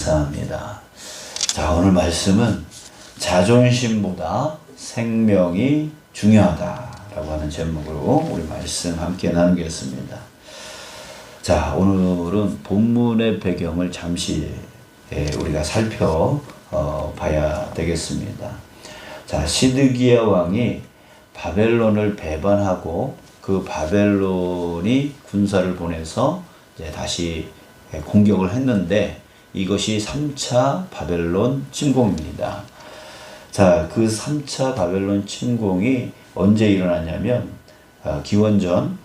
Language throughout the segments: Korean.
감사합니다. 자, 오늘 말씀은 자존심보다 생명이 중요하다라고 하는 제목으로 우리 말씀 함께 나누겠습니다. 자, 오늘은 본문의 배경을 잠시 우리가 살펴봐야 되겠습니다. 자, 시드기야 왕이 바벨론을 배반하고 그 바벨론이 군사를 보내서 이제 다시 공격을 했는데 이것이 3차 바벨론 침공입니다. 자, 그 3차 바벨론 침공이 언제 일어났냐면 기원전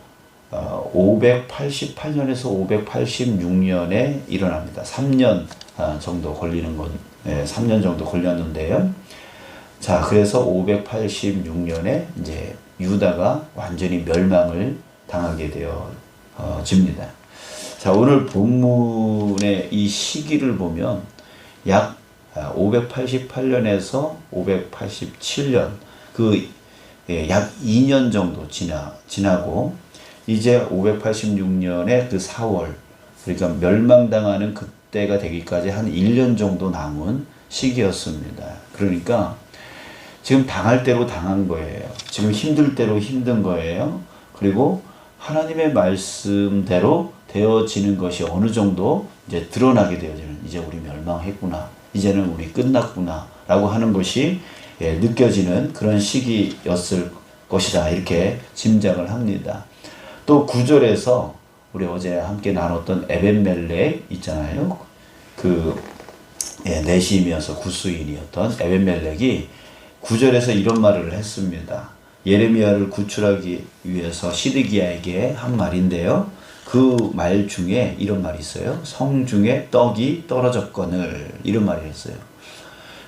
588년에서 586년에 일어납니다. 3년 정도 걸리는 건 3년 정도 걸렸는데요. 자, 그래서 586년에 이제 유다가 완전히 멸망을 당하게 되어집니다. 자, 오늘 본문의 이 시기를 보면 약 588년에서 587년 약 2년 정도 지나고 이제 586년에 그 4월 그러니까 멸망당하는 그때가 되기까지 한 1년 정도 남은 시기였습니다. 그러니까 지금 당할 대로 당한 거예요. 지금 힘들 대로 힘든 거예요. 그리고 하나님의 말씀대로 되어지는 것이 어느 정도 이제 드러나게 되어지는, 이제 우리 멸망했구나, 이제는 우리 끝났구나 라고 하는 것이 느껴지는 그런 시기였을 것이다, 이렇게 짐작을 합니다. 또 9절에서 우리 어제 함께 나눴던 에벤멜렉 있잖아요. 내심이어서 구스인이었던 에벤멜렉이 9절에서 이런 말을 했습니다. 예레미야를 구출하기 위해서 시드기야에게 한 말인데요. 그 말 중에 이런 말이 있어요. 성중에 떡이 떨어졌거늘, 이런 말이 있어요.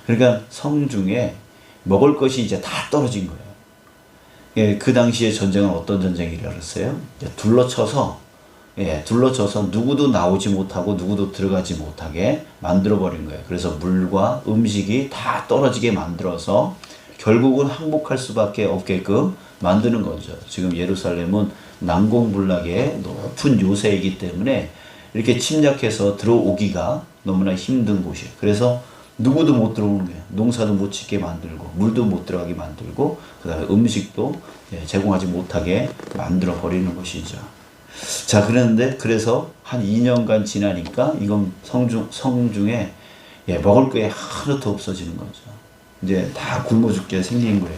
그러니까 성중에 먹을 것이 이제 다 떨어진 거예요. 그 당시에 전쟁은 어떤 전쟁이라고 했어요? 둘러쳐서 누구도 나오지 못하고 누구도 들어가지 못하게 만들어버린 거예요. 그래서 물과 음식이 다 떨어지게 만들어서 결국은 항복할 수밖에 없게끔 만드는 거죠. 지금 예루살렘은 난공불락의 높은 요새이기 때문에 이렇게 침략해서 들어오기가 너무나 힘든 곳이에요. 그래서 누구도 못 들어오는 거예요. 농사도 못 짓게 만들고 물도 못 들어가게 만들고 그다음에 음식도 제공하지 못하게 만들어 버리는 것이죠. 자, 그래서 한 2년간 지나니까 이건 성중에 먹을 게 하나도 없어지는 거죠. 이제 다 굶어 죽게 생긴 거예요.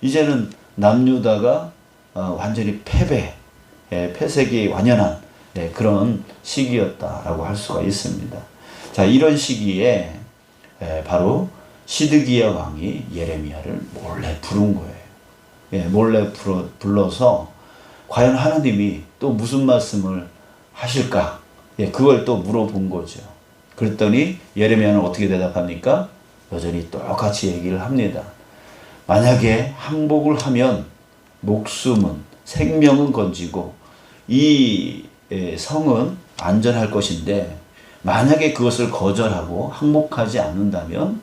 이제는 남유다가 완전히 패색이 완연한 그런 시기였다라고 할 수가 있습니다. 자, 이런 시기에 바로 시드기야 왕이 예레미야를 몰래 부른 거예요. 몰래 불러서 과연 하나님이 또 무슨 말씀을 하실까? 그걸 또 물어본 거죠. 그랬더니 예레미야는 어떻게 대답합니까? 여전히 똑같이 얘기를 합니다. 만약에 항복을 하면 목숨은, 생명은 건지고 이 성은 안전할 것인데 만약에 그것을 거절하고 항복하지 않는다면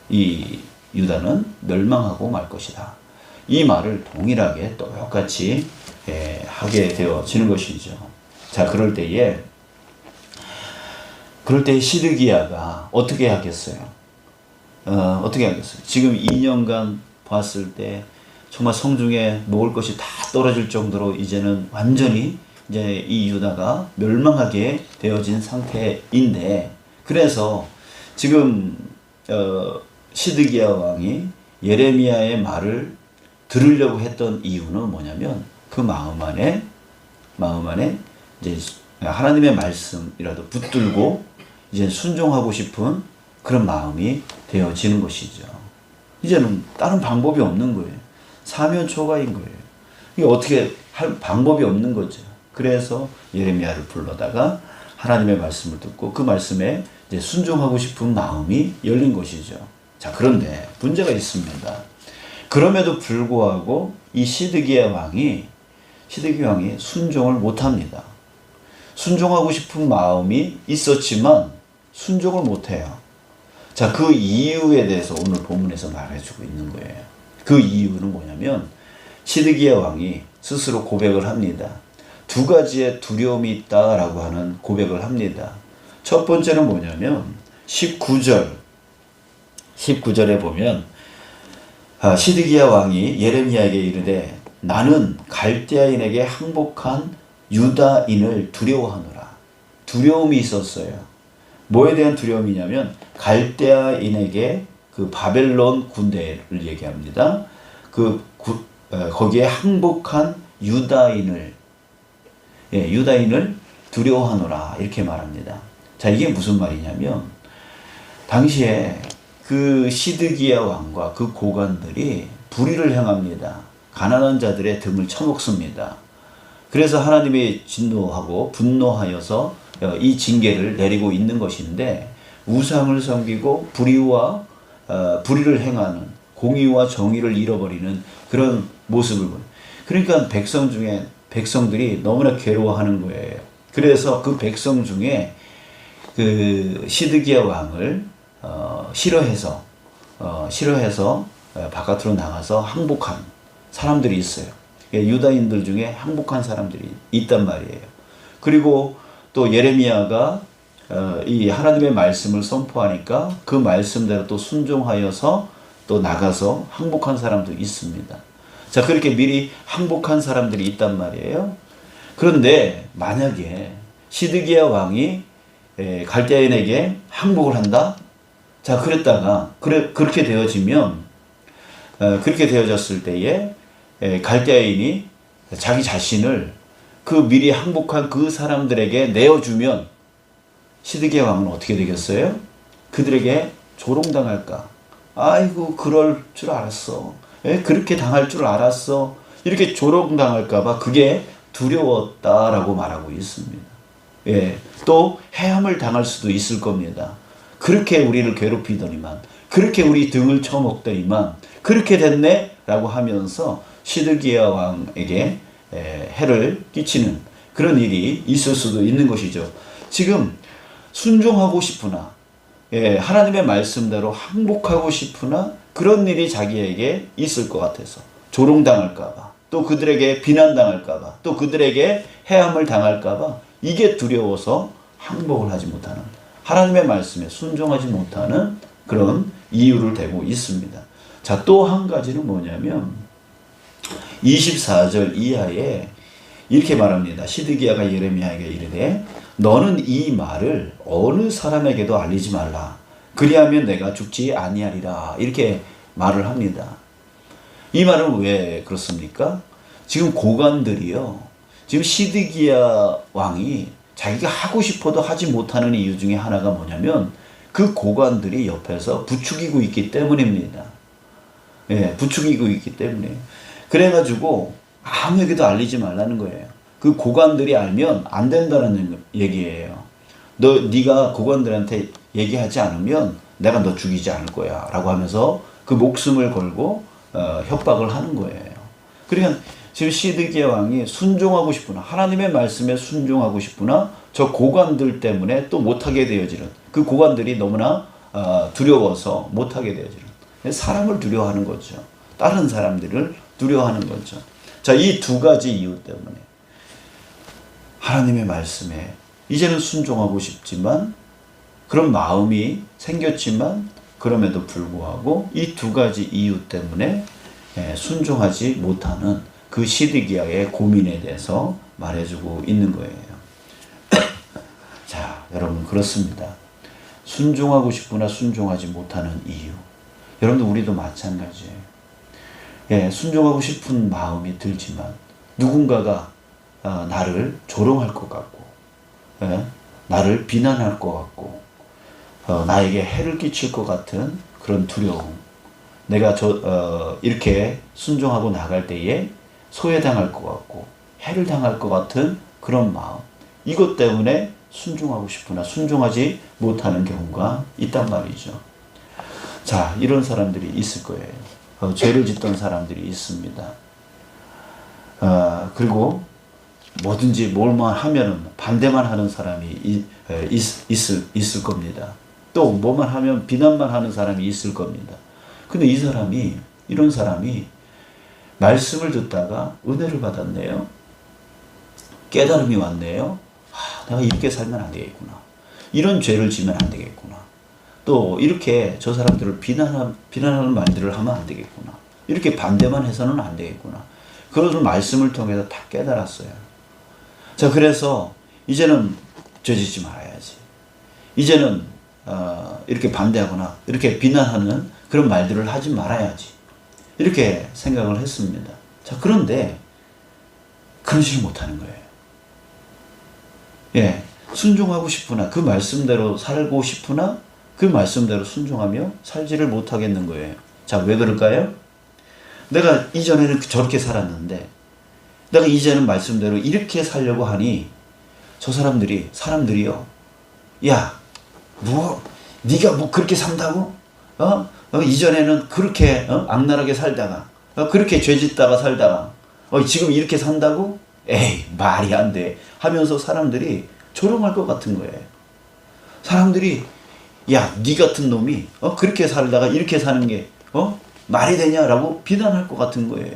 이 유다는 멸망하고 말 것이다. 이 말을 동일하게 똑같이 하게 되어지는 것이죠. 자, 그럴 때에 시드기야가 어떻게 하겠어요? 지금 2년간 봤을 때 정말 성중에 먹을 것이 다 떨어질 정도로 이제는 완전히 이제 이 유다가 멸망하게 되어진 상태인데, 그래서 지금 시드기야 왕이 예레미야의 말을 들으려고 했던 이유는 뭐냐면 그 마음 안에 이제 하나님의 말씀이라도 붙들고 이제 순종하고 싶은 그런 마음이 되어지는 것이죠. 이제는 다른 방법이 없는 거예요. 사면초가인 거예요. 이게 어떻게 할 방법이 없는 거죠. 그래서 예레미야를 불러다가 하나님의 말씀을 듣고 그 말씀에 이제 순종하고 싶은 마음이 열린 것이죠. 자, 그런데 문제가 있습니다. 그럼에도 불구하고 이 시드기야 왕이 순종을 못합니다. 순종하고 싶은 마음이 있었지만 순종을 못해요. 자, 그 이유에 대해서 오늘 본문에서 말해주고 있는 거예요. 그 이유는 뭐냐면 시드기야 왕이 스스로 고백을 합니다. 두 가지의 두려움이 있다라고 하는 고백을 합니다. 첫 번째는 뭐냐면 19절에 보면 시드기야 왕이 예레미야에게 이르되 나는 갈대아인에게 항복한 유다인을 두려워하노라. 두려움이 있었어요. 뭐에 대한 두려움이냐면 갈대아인에게 그 바벨론 군대를 얘기합니다. 거기에 항복한 유다인을 두려워하노라 이렇게 말합니다. 자, 이게 무슨 말이냐면 당시에 그 시드기야 왕과 그 고관들이 불의를 행합니다. 가난한 자들의 등을 쳐먹습니다. 그래서 하나님이 진노하고 분노하여서 이 징계를 내리고 있는 것인데 우상을 섬기고 불의를 행하는 공의와 정의를 잃어버리는 그런 모습을 보여요. 그러니까 백성들이 너무나 괴로워하는 거예요. 그래서 그 백성 중에 그 시드기야 왕을 싫어해서 바깥으로 나가서 항복한 사람들이 있어요. 유다인들 중에 항복한 사람들이 있단 말이에요. 그리고 또 예레미야가 이 하나님의 말씀을 선포하니까 그 말씀대로 또 순종하여서 또 나가서 항복한 사람도 있습니다. 자, 그렇게 미리 항복한 사람들이 있단 말이에요. 그런데 만약에 시드기야 왕이 갈대아인에게 항복을 한다? 자, 그렇게 되어졌을 때에 갈대아인이 자기 자신을 그 미리 항복한 그 사람들에게 내어주면 시드기야 왕은 어떻게 되겠어요? 그들에게 조롱당할까? 아이고, 그럴 줄 알았어. 그렇게 당할 줄 알았어. 이렇게 조롱당할까봐 그게 두려웠다라고 말하고 있습니다. 또 해함을 당할 수도 있을 겁니다. 그렇게 우리를 괴롭히더니만, 그렇게 우리 등을 쳐먹더니만 그렇게 됐네 라고 하면서 시드기야 왕에게 해를 끼치는 그런 일이 있을 수도 있는 것이죠. 지금 순종하고 싶으나 하나님의 말씀대로 항복하고 싶으나 그런 일이 자기에게 있을 것 같아서 조롱당할까봐, 또 그들에게 비난당할까봐, 또 그들에게 해함을 당할까봐 이게 두려워서 항복을 하지 못하는, 하나님의 말씀에 순종하지 못하는 그런 이유를 대고 있습니다. 자, 또 한 가지는 뭐냐면 24절 이하에 이렇게 말합니다. 시드기야가 예레미야에게 이르되 너는 이 말을 어느 사람에게도 알리지 말라. 그리하면 내가 죽지 아니하리라. 이렇게 말을 합니다. 이 말은 왜 그렇습니까? 지금 고관들이요, 지금 시드기야 왕이 자기가 하고 싶어도 하지 못하는 이유 중에 하나가 뭐냐면 그 고관들이 옆에서 부추기고 있기 때문입니다. 부추기고 있기 때문에. 그래가지고 아무에게도 알리지 말라는 거예요. 그 고관들이 알면 안 된다는 얘기예요. 네가 고관들한테 얘기하지 않으면 내가 너 죽이지 않을 거야 라고 하면서 그 목숨을 걸고 협박을 하는 거예요. 그러니까 지금 시드기야 왕이 순종하고 싶으나, 하나님의 말씀에 순종하고 싶으나 저 고관들 때문에 또 못하게 되어지는, 그 고관들이 너무나 두려워서 못하게 되어지는, 사람을 두려워하는 거죠. 다른 사람들을 두려워하는 거죠. 자, 이 두 가지 이유 때문에 하나님의 말씀에 이제는 순종하고 싶지만, 그런 마음이 생겼지만 그럼에도 불구하고 이 두 가지 이유 때문에 순종하지 못하는 그 시드기야의 고민에 대해서 말해주고 있는 거예요. 자, 여러분, 그렇습니다. 순종하고 싶으나 순종하지 못하는 이유. 여러분들, 우리도 마찬가지예요. 순종하고 싶은 마음이 들지만 누군가가 나를 조롱할 것 같고, 나를 비난할 것 같고, 나에게 해를 끼칠 것 같은 그런 두려움. 내가 이렇게 순종하고 나갈 때에 소외당할 것 같고 해를 당할 것 같은 그런 마음, 이것 때문에 순종하고 싶으나 순종하지 못하는 경우가 있단 말이죠. 자, 이런 사람들이 있을 거예요. 죄를 짓던 사람들이 있습니다. 그리고 뭐든지 뭘만 하면은 반대만 하는 사람이 있을 겁니다. 또 뭐만 하면 비난만 하는 사람이 있을 겁니다. 근데 이런 사람이 말씀을 듣다가 은혜를 받았네요. 깨달음이 왔네요. 내가 이렇게 살면 안 되겠구나. 이런 죄를 지면 안 되겠구나. 또 이렇게 저 사람들을 비난하는 말들을 하면 안 되겠구나. 이렇게 반대만 해서는 안 되겠구나. 그런 말씀을 통해서 다 깨달았어요. 자, 그래서 이제는 죄짓지 말아야지. 이제는 이렇게 반대하거나 이렇게 비난하는 그런 말들을 하지 말아야지. 이렇게 생각을 했습니다. 자, 그런데 그러지를 못하는 거예요. 예, 순종하고 싶으나 그 말씀대로 살고 싶으나 그 말씀대로 순종하며 살지를 못하겠는 거예요. 자, 왜 그럴까요? 내가 이전에는 저렇게 살았는데 내가 이제는 말씀대로 이렇게 살려고 하니 저 사람들이요. 야, 네가 뭐 그렇게 산다고? 이전에는 그렇게 악랄하게 살다가 그렇게 죄짓다가 살다가 지금 이렇게 산다고? 에이, 말이 안 돼 하면서 사람들이 조롱할 것 같은 거예요. 사람들이 야, 네 같은 놈이 그렇게 살다가 이렇게 사는 게 말이 되냐라고 비난할 것 같은 거예요.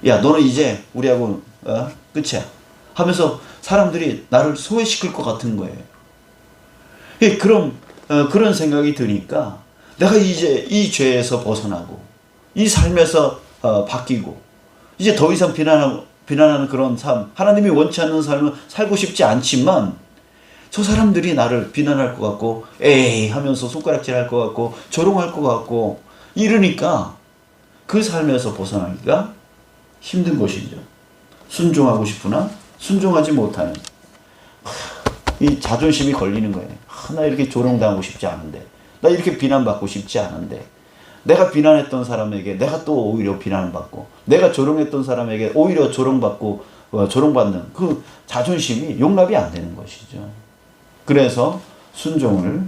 야, 너는 이제 우리하고 끝이야 하면서 사람들이 나를 소외시킬 것 같은 거예요. 예, 그런 생각이 드니까 내가 이제 이 죄에서 벗어나고 이 삶에서 바뀌고 이제 더 이상 비난하는 그런 삶, 하나님이 원치 않는 삶을 살고 싶지 않지만 저 사람들이 나를 비난할 것 같고 에이 하면서 손가락질할 것 같고 조롱할 것 같고 이러니까 그 삶에서 벗어나기가 힘든 것이죠. 순종하고 싶으나 순종하지 못하는 이 자존심이 걸리는 거예요. 나 이렇게 조롱당하고 싶지 않은데, 나 이렇게 비난받고 싶지 않은데, 내가 비난했던 사람에게 내가 또 오히려 비난을 받고, 내가 조롱했던 사람에게 오히려 조롱받고 조롱받는 그 자존심이 용납이 안 되는 것이죠. 그래서 순종을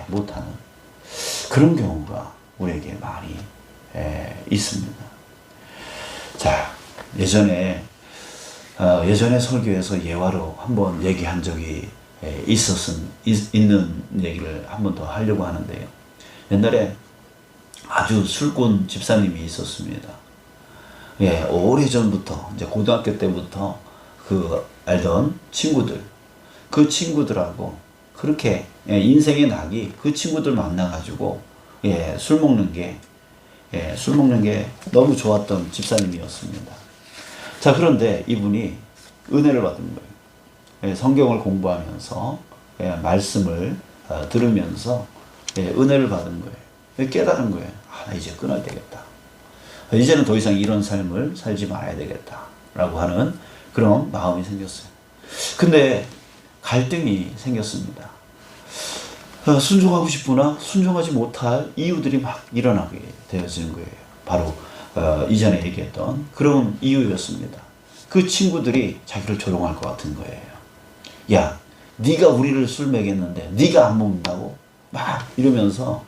못하는 그런 경우가 우리에게 많이 있습니다. 자, 예전에 설교에서 예화로 한번 얘기한 적이 있는 얘기를 한번 더 하려고 하는데요. 옛날에 아주 술꾼 집사님이 있었습니다. 오래전부터, 이제 고등학교 때부터 알던 친구들, 그 친구들하고 그렇게 인생의 낙이 그 친구들 만나가지고 술 먹는 게 너무 좋았던 집사님이었습니다. 자, 그런데 이분이 은혜를 받은 거예요. 성경을 공부하면서 말씀을 들으면서 은혜를 받은 거예요. 깨달은 거예요. 나 이제 끊어야 되겠다. 이제는 더 이상 이런 삶을 살지 말아야 되겠다 라고 하는 그런 마음이 생겼어요. 근데 갈등이 생겼습니다. 순종하고 싶으나 순종하지 못할 이유들이 막 일어나게 되어지는 거예요. 바로 이전에 얘기했던 그런 이유였습니다. 그 친구들이 자기를 조롱할 것 같은 거예요. 야, 네가 우리를 술 먹였는데 네가 안 먹는다고? 막 이러면서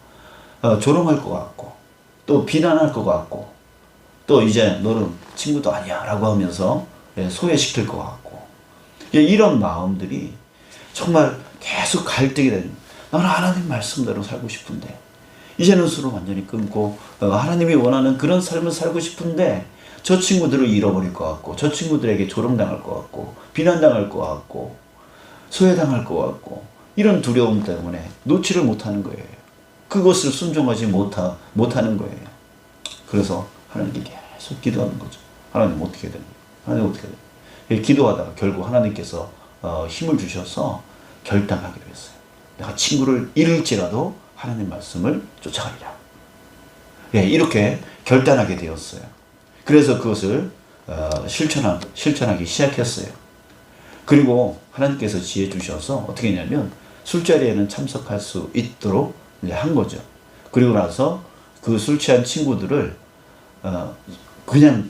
조롱할 것 같고 또 비난할 것 같고 또 이제 너는 친구도 아니야 라고 하면서 소외시킬 것 같고 이런 마음들이 정말 계속 갈등이 되는 거예요. 나는 하나님 말씀대로 살고 싶은데 이제는 술을 완전히 끊고 하나님이 원하는 그런 삶을 살고 싶은데 저 친구들을 잃어버릴 것 같고 저 친구들에게 조롱당할 것 같고 비난당할 것 같고 소외당할 것 같고 이런 두려움 때문에 놓지를 못하는 거예요. 그것을 순종하지 못하는 거예요. 그래서 하나님께 계속 기도하는 거죠. 하나님 어떻게 되는 거예요? 하나님 어떻게 되는 거예요? 기도하다가 결국 하나님께서 힘을 주셔서 결단하기로 했어요. 내가 친구를 잃을지라도 하나님 말씀을 쫓아가리라. 이렇게 결단하게 되었어요. 그래서 그것을 실천하기 시작했어요. 그리고 하나님께서 지혜 주셔서 어떻게 했냐면 술자리에는 참석할 수 있도록 한 거죠. 그리고 나서 그 술 취한 친구들을 그냥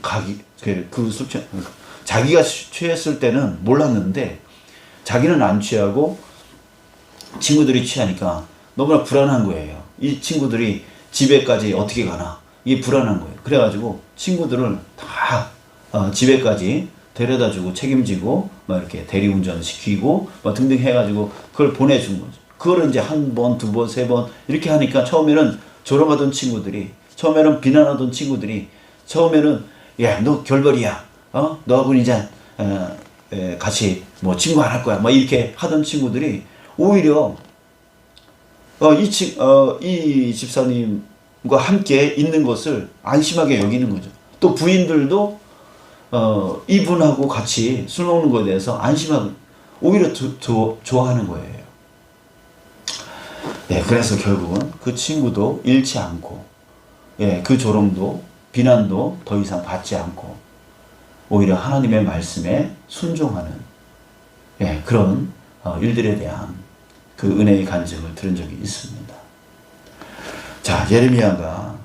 자기가 취했을 때는 몰랐는데 자기는 안 취하고 친구들이 취하니까 너무나 불안한 거예요. 이 친구들이 집에까지 어떻게 가나 이게 불안한 거예요. 그래가지고 친구들을 다 집에까지 데려다주고 책임지고 막 이렇게 대리운전 시키고 막 등등 해가지고 그걸 보내준 거죠. 그걸 이제 한 번, 두 번, 세 번 이렇게 하니까 처음에는 조롱하던 친구들이, 처음에는 비난하던 친구들이, 처음에는 야, 너 결벌이야, 너하고는 이제 같이 뭐 친구 안 할 거야, 막 이렇게 하던 친구들이 오히려 이 집사님과 함께 있는 것을 안심하게 여기는 거죠. 또 부인들도 이분하고 같이 술 먹는 것에 대해서 안심하고 오히려 좋아하는 거예요. 네, 그래서 결국은 그 친구도 잃지 않고, 예, 그 조롱도 비난도 더 이상 받지 않고 오히려 하나님의 말씀에 순종하는, 예, 그런 일들에 대한 그 은혜의 간증을 들은 적이 있습니다. 자, 예레미야가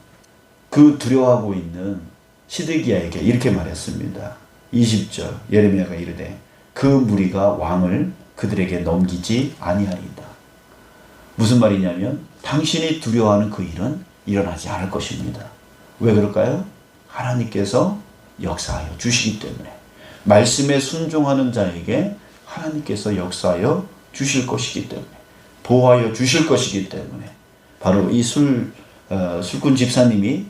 그 두려워하고 있는 시드기야에게 이렇게 말했습니다. 20절 예레미야가 이르되 그 무리가 왕을 그들에게 넘기지 아니하리이다. 무슨 말이냐면 당신이 두려워하는 그 일은 일어나지 않을 것입니다. 왜 그럴까요? 하나님께서 역사하여 주시기 때문에, 말씀에 순종하는 자에게 하나님께서 역사하여 주실 것이기 때문에, 보호하여 주실 것이기 때문에, 바로 이 술꾼 집사님이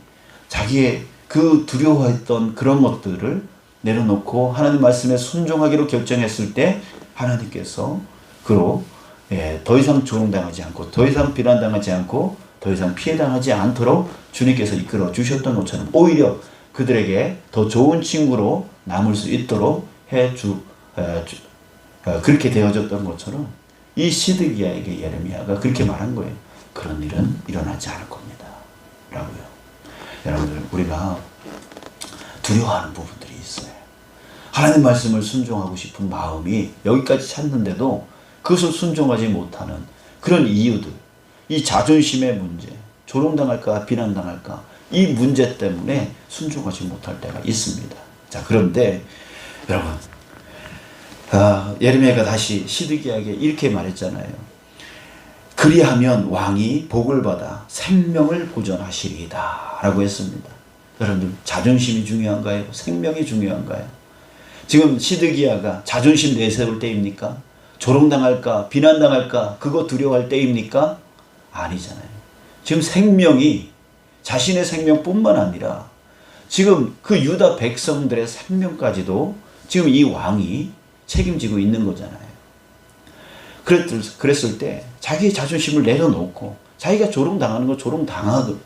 자기의 그 두려워했던 그런 것들을 내려놓고 하나님 말씀에 순종하기로 결정했을 때 하나님께서 그로, 예, 더 이상 조롱당하지 않고 더 이상 비난당하지 않고 더 이상 피해당하지 않도록 주님께서 이끌어 주셨던 것처럼 오히려 그들에게 더 좋은 친구로 남을 수 있도록 그렇게 되어졌던 것처럼 이 시드기야에게 예레미야가 그렇게 말한 거예요. 그런 일은 일어나지 않을 겁니다 라고요. 여러분들, 우리가 두려워하는 부분들이 있어요. 하나님 말씀을 순종하고 싶은 마음이 여기까지 찼는데도 그것을 순종하지 못하는 그런 이유들, 이 자존심의 문제, 조롱당할까 비난당할까 이 문제 때문에 순종하지 못할 때가 있습니다. 자, 그런데 여러분, 예레미야가 다시 시드기야에게 이렇게 말했잖아요. 그리하면 왕이 복을 받아 생명을 보존하시리이다 라고 했습니다. 여러분들, 자존심이 중요한가요? 생명이 중요한가요? 지금 시드기야가 자존심 내세울 때입니까? 조롱당할까 비난당할까 그거 두려워할 때입니까? 아니잖아요. 지금 생명이, 자신의 생명뿐만 아니라 지금 그 유다 백성들의 생명까지도 지금 이 왕이 책임지고 있는 거잖아요. 그랬을 때 자기의 자존심을 내려놓고 자기가 조롱당하는 거 조롱당하고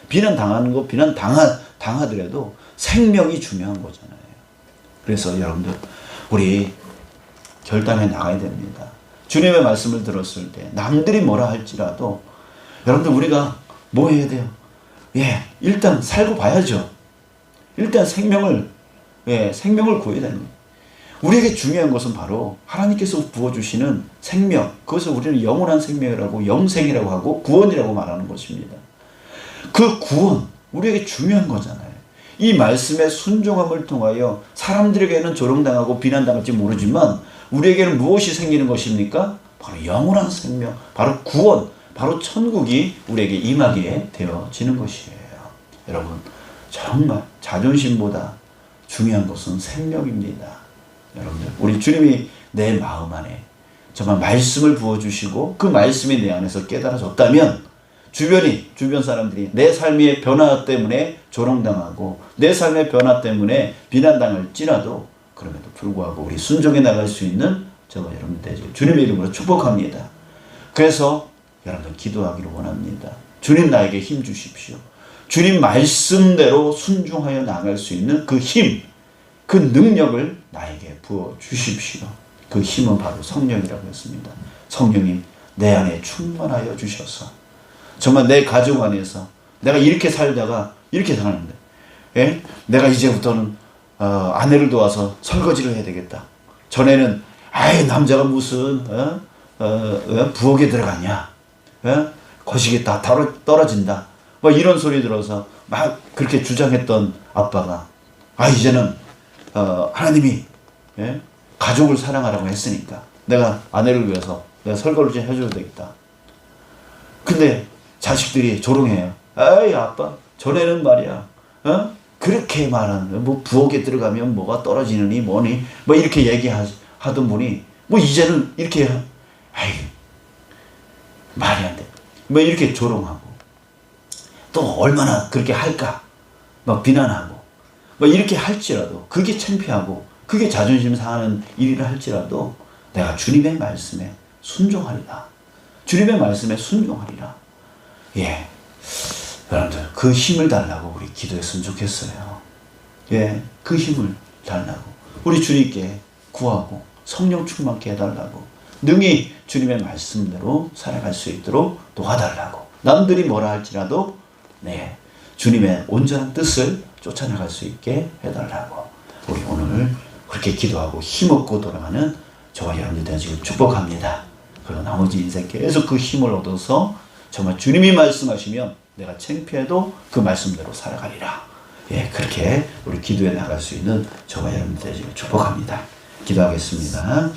비난당하는 거 비난당하더라도 생명이 중요한 거잖아요. 그래서 여러분들, 우리 결단해 나가야 됩니다. 주님의 말씀을 들었을 때 남들이 뭐라 할지라도 여러분들, 우리가 뭐 해야 돼요? 예, 일단 살고 봐야죠. 일단 생명을 구해야 되는 거예요. 우리에게 중요한 것은 바로 하나님께서 부어주시는 생명, 그것을 우리는 영원한 생명이라고, 영생이라고 하고 구원이라고 말하는 것입니다. 그 구원, 우리에게 중요한 거잖아요. 이 말씀의 순종함을 통하여 사람들에게는 조롱당하고 비난당할지 모르지만 우리에게는 무엇이 생기는 것입니까? 바로 영원한 생명, 바로 구원, 바로 천국이 우리에게 임하게 되어지는 것이에요. 여러분, 정말 자존심보다 중요한 것은 생명입니다. 여러분들, 우리 주님이 내 마음 안에 정말 말씀을 부어주시고 그 말씀이 내 안에서 깨달아졌다면 주변 사람들이 내 삶의 변화 때문에 조롱당하고 내 삶의 변화 때문에 비난당할지라도 그럼에도 불구하고 우리 순종해 나갈 수 있는 저와 여러분 되죠. 주님의 이름으로 축복합니다. 그래서 여러분 기도하기를 원합니다. 주님, 나에게 힘 주십시오. 주님 말씀대로 순종하여 나갈 수 있는 그 힘, 그 능력을 나에게 부어 주십시오. 그 힘은 바로 성령이라고 했습니다. 성령님, 내 안에 충만하여 주셔서 정말 내 가족 안에서 내가 이렇게 살다가 이렇게 당하는데, 예? 내가 이제부터는 아내를 도와서 설거지를 해야 되겠다. 전에는 남자가 무슨 부엌에 들어가냐, 거시기 다 떨어진다, 뭐 이런 소리 들어서 막 그렇게 주장했던 아빠가 이제는 하나님이, 예? 가족을 사랑하라고 했으니까 내가 아내를 위해서 내가 설거지 해줘야 되겠다. 근데 자식들이 조롱해요. 아빠, 전에는 말이야, 그렇게 말하는, 뭐 부엌에 들어가면 뭐가 떨어지느니 뭐니, 뭐 이렇게 얘기하던 분이 뭐 이제는 이렇게, 말이 안 돼, 뭐 이렇게 조롱하고, 또 얼마나 그렇게 할까 막 비난하고 뭐 이렇게 할지라도, 그게 창피하고 그게 자존심 상하는 일이라 할지라도 내가 주님의 말씀에 순종하리라. 주님의 말씀에 순종하리라. 예. 여러분들, 그 힘을 달라고 우리 기도했으면 좋겠어요. 예. 그 힘을 달라고. 우리 주님께 구하고 성령 충만케 해달라고. 능히 주님의 말씀대로 살아갈 수 있도록 도와달라고. 남들이 뭐라 할지라도, 네. 주님의 온전한 뜻을 쫓아나갈 수 있게 해달라고. 우리 오늘 그렇게 기도하고 힘없고 돌아가는 저와 여러분들 되시길 축복합니다. 그리고 나머지 인생 계속 그 힘을 얻어서 정말 주님이 말씀하시면 내가 창피해도 그 말씀대로 살아가리라. 예, 그렇게 우리 기도해 나갈 수 있는 저와 여러분들 되시길 축복합니다. 기도하겠습니다.